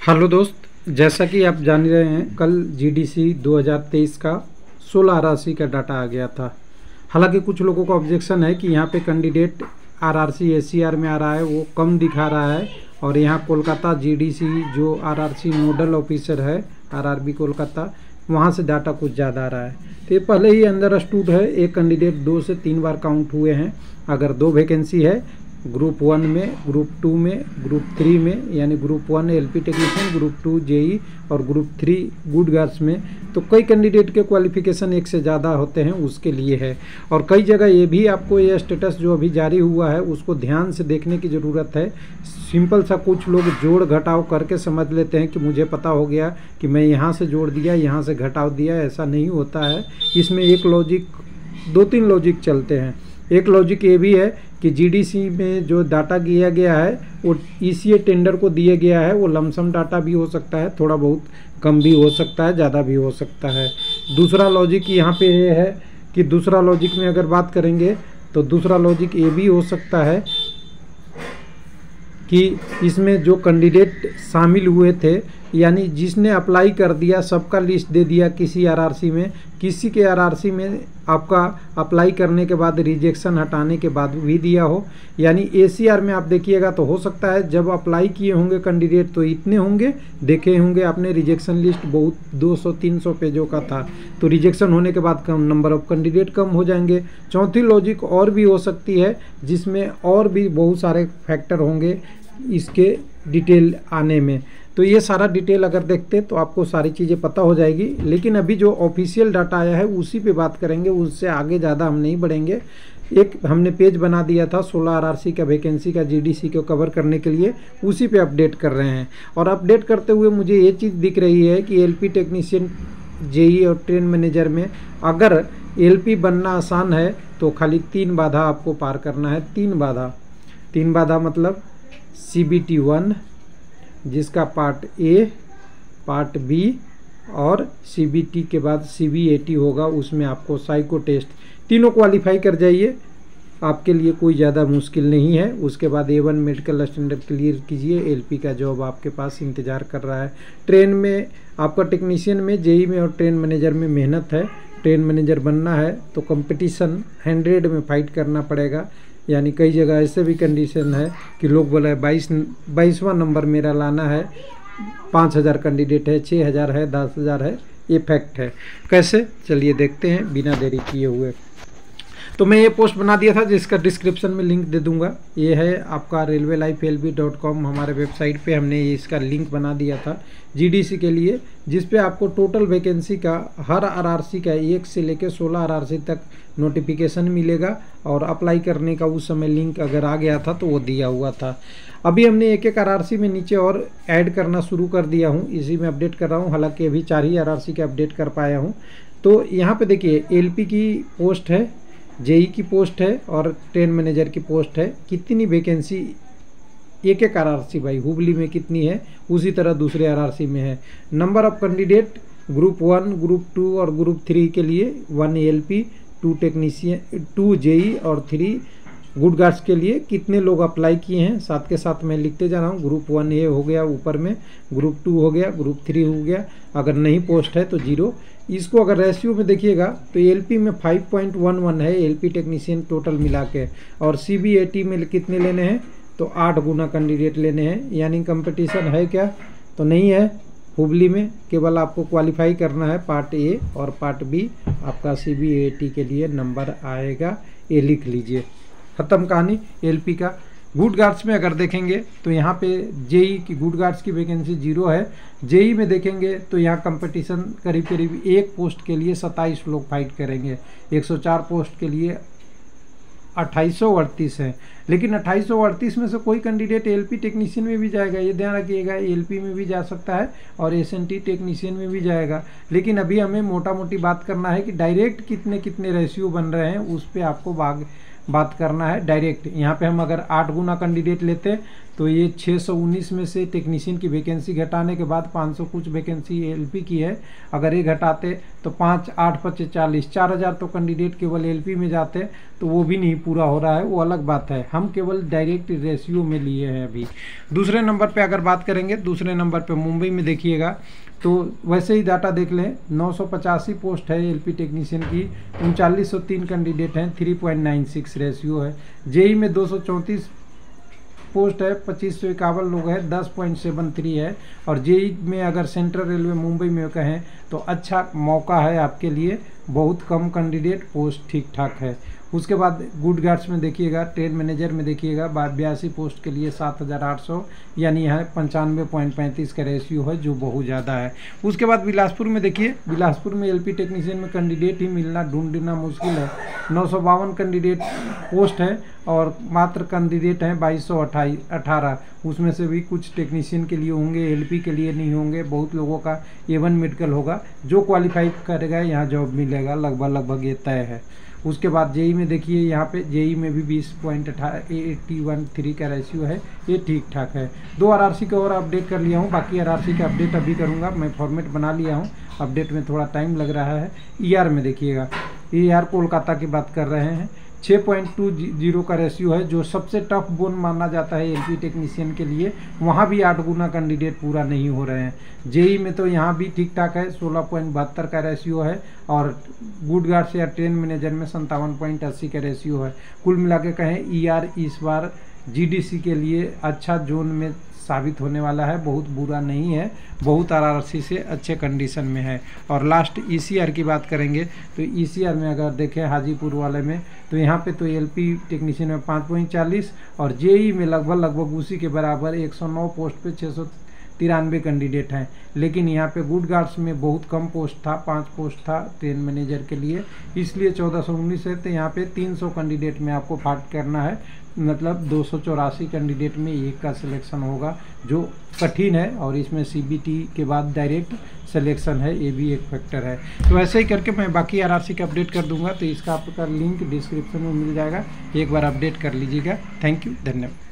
Hello दोस्त, जैसा कि आप जान रहे हैं कल जीडीसी 2023 का 16 आरआरसी का डाटा आ गया था। हालांकि कुछ लोगों का ऑब्जेक्शन है कि यहाँ पे कैंडिडेट आरआरसी एससीआर में आ रहा है वो कम दिखा रहा है, और यहाँ कोलकाता जीडीसी जो आरआरसी नोडल ऑफिसर है आरआरबी कोलकाता, वहाँ से डाटा कुछ ज़्यादा आ रहा है। तो ये पहले ही अंडरस्टूड है, एक कैंडिडेट 2 से 3 बार काउंट हुए हैं। अगर 2 वैकेंसी है ग्रुप 1 में, ग्रुप 2 में, ग्रुप 3 में, यानी group 1 LP technician, group 2 JE और ग्रुप 3 गुड गार्ड्स में, तो कई कैंडिडेट के क्वालिफिकेशन एक से ज़्यादा होते हैं, उसके लिए है। और कई जगह ये भी आपको ये स्टेटस जो अभी जारी हुआ है उसको ध्यान से देखने की ज़रूरत है। सिंपल सा कुछ लोग जोड़ घटाव करके समझ लेते हैं कि मुझे पता हो गया कि मैं यहाँ से जोड़ दिया, यहाँ से घटाव दिया, ऐसा नहीं होता है। इसमें एक लॉजिक, 2-3 लॉजिक चलते हैं। एक लॉजिक ये भी है कि जीडीसी में जो डाटा दिया गया है वो ईसीए टेंडर को दिया गया है, वो लमसम डाटा भी हो सकता है, थोड़ा बहुत कम भी हो सकता है, ज़्यादा भी हो सकता है। दूसरा लॉजिक यहाँ पे ये है कि दूसरा लॉजिक में अगर बात करेंगे तो दूसरा लॉजिक ये भी हो सकता है कि इसमें जो कैंडिडेट शामिल हुए थे, यानी जिसने अप्लाई कर दिया सबका लिस्ट दे दिया किसी आरआरसी में, किसी के आरआरसी में आपका अप्लाई करने के बाद रिजेक्शन हटाने के बाद भी दिया हो। यानी एसीआर में आप देखिएगा तो हो सकता है जब अप्लाई किए होंगे कैंडिडेट तो इतने होंगे, देखे होंगे आपने रिजेक्शन लिस्ट बहुत 200-300 पेजों का था, तो रिजेक्शन होने के बाद कम नंबर ऑफ कैंडिडेट कम हो जाएंगे। चौथी लॉजिक और भी हो सकती है जिसमें और भी बहुत सारे फैक्टर होंगे इसके डिटेल आने में। तो ये सारा डिटेल अगर देखते तो आपको सारी चीज़ें पता हो जाएगी। लेकिन अभी जो ऑफिशियल डाटा आया है उसी पे बात करेंगे, उससे आगे ज़्यादा हम नहीं बढ़ेंगे। एक हमने पेज बना दिया था 16 आरआरसी का वैकेंसी का जीडीसी को कवर करने के लिए, उसी पे अपडेट कर रहे हैं। और अपडेट करते हुए मुझे ये चीज़ दिख रही है कि एलपी टेक्नीशियन, जेई और ट्रेन मैनेजर में अगर एलपी बनना आसान है तो खाली 3 बाधा आपको पार करना है। 3 बाधा मतलब CBT 1 जिसका पार्ट ए, पार्ट बी और CBT के बाद CBAT होगा, उसमें आपको साइको टेस्ट, तीनों क्वालिफाई कर जाइए, आपके लिए कोई ज़्यादा मुश्किल नहीं है। उसके बाद A1 मेडिकल स्टैंडर्ड क्लियर कीजिए, एलपी का जॉब आपके पास इंतज़ार कर रहा है। ट्रेन में आपका टेक्नीशियन में, जेई में और ट्रेन मैनेजर में मेहनत है। ट्रेन मैनेजर बनना है तो कंपटीशन 100 में फाइट करना पड़ेगा। यानी कई जगह ऐसे भी कंडीशन है कि लोग बोले 22वां नंबर मेरा लाना है, 5000 कैंडिडेट है, 6000 है, 10,000 है, ये फैक्ट है। कैसे, चलिए देखते हैं बिना देरी किए हुए। तो मैं ये पोस्ट बना दिया था जिसका डिस्क्रिप्शन में लिंक दे दूंगा। ये है आपका railwaylifelb.com, हमारे वेबसाइट पे हमने इसका लिंक बना दिया था जीडीसी के लिए, जिस पे आपको टोटल वैकेंसी का हर आरआरसी का 1 से लेकर 16 आरआरसी तक नोटिफिकेशन मिलेगा। और अप्लाई करने का उस समय लिंक अगर आ गया था तो वो दिया हुआ था। अभी हमने एक आरआरसी में नीचे और ऐड करना शुरू कर दिया हूँ, इसी में अपडेट कर रहा हूँ। हालांकि अभी 4 ही आरआरसी के अपडेट कर पाया हूँ। तो यहाँ पे देखिए एलपी की पोस्ट है, जेई की पोस्ट है और ट्रेन मैनेजर की पोस्ट है। कितनी वैकेंसी एक आरआरसी भाई, हुबली में कितनी है उसी तरह दूसरे आरआरसी में है। Number of candidate group 1, group 2 और ग्रुप 3 के लिए 1 एलपी, 2 टेक्नीशियन, 2 जेई और 3 गुड गार्ड्स के लिए कितने लोग अप्लाई किए हैं, साथ के साथ मैं लिखते जा रहा हूँ। ग्रुप 1 ए हो गया ऊपर में, ग्रुप 2 हो गया, ग्रुप 3 हो गया, अगर नहीं पोस्ट है तो 0। इसको अगर रेशियो में देखिएगा तो एलपी में 5.11 है एलपी टेक्नीशियन टोटल मिला के, और CBAT में कितने लेने हैं तो 8 गुना कैंडिडेट लेने हैं। यानी कंपटीशन है क्या, तो नहीं है। हुबली में केवल आपको क्वालिफाई करना है पार्ट ए और पार्ट बी, आपका CBAT के लिए नंबर आएगा, ये लिख लीजिए, ख़त्म कहानी एलपी का। गुड गार्ड्स में अगर देखेंगे तो यहाँ पे जेई की गुड गार्ड्स की वैकेंसी 0 है। जेई में देखेंगे तो यहाँ कंपटीशन करीब करीब एक पोस्ट के लिए 27 लोग फाइट करेंगे, 104 पोस्ट के लिए 2838 है। लेकिन 2838 में से कोई कैंडिडेट एलपी टेक्नीशियन में भी जाएगा, ये ध्यान रखिएगा, एलपी में भी जा सकता है और एसएनटी टेक्नीशियन में भी जाएगा। लेकिन अभी हमें मोटा मोटी बात करना है कि डायरेक्ट कितने कितने रेशियो बन रहे हैं, उस पर आपको बात करना है डायरेक्ट। यहाँ पे हम अगर 8 गुना कैंडिडेट लेते तो ये 619 में से टेक्नीशियन की वैकेंसी घटाने के बाद 500 कुछ वैकेंसी एलपी की है। अगर ये घटाते तो 5 8 5 40 4000 तो कैंडिडेट केवल एलपी में जाते, तो वो भी नहीं पूरा हो रहा है, वो अलग बात है। हम केवल डायरेक्ट रेशियो में लिए हैं अभी। दूसरे नंबर पे अगर बात करेंगे, दूसरे नंबर पे मुंबई में देखिएगा तो वैसे ही डाटा देख लें, 985 पोस्ट है एलपी टेक्नीशियन की, 3903 कैंडिडेट हैं, 3.96 रेशियो है। जेई में 234 पोस्ट है, 2551 लोग हैं, 10.73 है। और जेई में अगर सेंट्रल रेलवे मुंबई में कहें तो अच्छा मौका है आपके लिए, बहुत कम कैंडिडेट, पोस्ट ठीक ठाक है। उसके बाद गुड गार्ड्स में देखिएगा, ट्रेन मैनेजर में देखिएगा 82 पोस्ट के लिए 7800, यानी यहाँ 95.35 का रेशियो है, जो बहुत ज़्यादा है। उसके बाद बिलासपुर में देखिए, बिलासपुर में एलपी टेक्नीशियन में कैंडिडेट ही मिलना ढूंढना मुश्किल है। 952 कैंडिडेट पोस्ट है और मात्र कैंडिडेट हैं 2218, उसमें से भी कुछ टेक्नीशियन के लिए होंगे, एलपी के लिए नहीं होंगे। बहुत लोगों का A1 मेडिकल होगा, जो क्वालिफाई करेगा यहाँ जॉब मिलेगा, लगभग ये तय है। उसके बाद जेई में देखिए, यहाँ पे जेई में भी 20.81 का रेशियो है, ये ठीक ठाक है। 2 आरआरसी का और अपडेट कर लिया हूँ, बाकी आरआरसी का अपडेट अभी करूँगा। मैं फॉर्मेट बना लिया हूँ, अपडेट में थोड़ा टाइम लग रहा है। ईआर में देखिएगा, ईआर कोलकाता की बात कर रहे हैं, 6.20 का रेशियो है, जो सबसे टफ बोन माना जाता है एलपी टेक्नीशियन के लिए। वहाँ भी 8 गुना कैंडिडेट पूरा नहीं हो रहे हैं। जेई में तो यहाँ भी ठीक ठाक है, 16.72 का रेशियो है। और गुड गार्ड्स या ट्रेन मैनेजर में 57.80 का रेशियो है। कुल मिला के कहें ईआर इस बार जीडीसी के लिए अच्छा जोन में साबित होने वाला है, बहुत बुरा नहीं है, बहुत आरआरसी से अच्छे कंडीशन में है। और लास्ट ईसीआर की बात करेंगे तो ईसीआर में अगर देखें हाजीपुर वाले में, तो यहाँ पे तो एलपी टेक्नीशियन में 5.40 और जेई में लगभग उसी के बराबर 109 पोस्ट पे 693 कैंडिडेट हैं। लेकिन यहाँ पे गुड गार्ड्स में बहुत कम पोस्ट था, 5 पोस्ट था ट्रेन मैनेजर के लिए, इसलिए 1419 है। तो यहाँ पे 300 कैंडिडेट में आपको फाइट करना है, मतलब 284 कैंडिडेट में एक का सिलेक्शन होगा, जो कठिन है। और इसमें सीबीटी के बाद डायरेक्ट सिलेक्शन है, ये भी एक फैक्टर है। तो ऐसे ही करके मैं बाकी आरआरसी का अपडेट कर दूंगा, तो इसका आपका लिंक डिस्क्रिप्शन में मिल जाएगा, एक बार अपडेट कर लीजिएगा। थैंक यू, धन्यवाद।